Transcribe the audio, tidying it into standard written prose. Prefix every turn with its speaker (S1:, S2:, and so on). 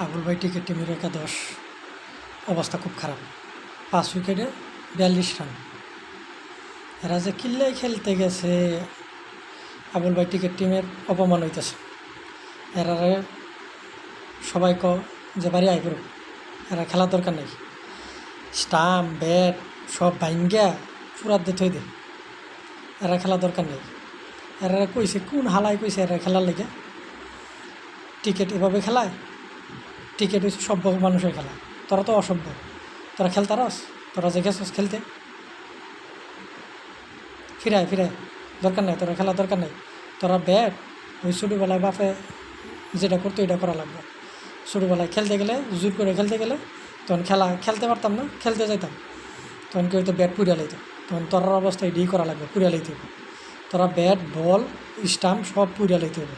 S1: আবুল ভাই টিকেট টিমের একাদশ অবস্থা খুব খারাপ। 5 উইকেটে 42 রান। এরা যে কিল্লাই খেলতে গেছে, আবুল ভাই টিকেট টিমের অপমান হইতেছে। এরারে সবাই যে বাড়ি আই করুক, এরা খেলার দরকার নেই। স্টাম্প ব্যাট সব ভাঙ্গা ফুরাত দিয়ে থই দে, এরা খেলার দরকার নেই। এরা কইছে কোন হালাই কইছে এরা খেলার লেগে? টিকেট এভাবে খেলায়? টিকেট হচ্ছে সভ্য মানুষের খেলা, তোরা তো অসভ্য। তোরা খেলতারস, তোরা যে গেছস খেলতে, ফিরায় দরকার নেই, তোরা খেলার দরকার নেই। তোরা ব্যাট ওই ছোটোবেলায় বাপে যেটা করতো এটা করা লাগবে। ছোটোবেলায় খেলতে গেলে, জোর করে খেলতে গেলে তখন খেলতে পারতাম না, খেলতে যাইতাম, তখন কেউ তো ব্যাট পুড়িয়া লাইতো। তখন তোরার অবস্থা এটাই করা লাগবে, পুড়িয়া লাইতে হবে। তোরা ব্যাট বল স্টাম্প সব পুড়িয়া লাইতে হবে।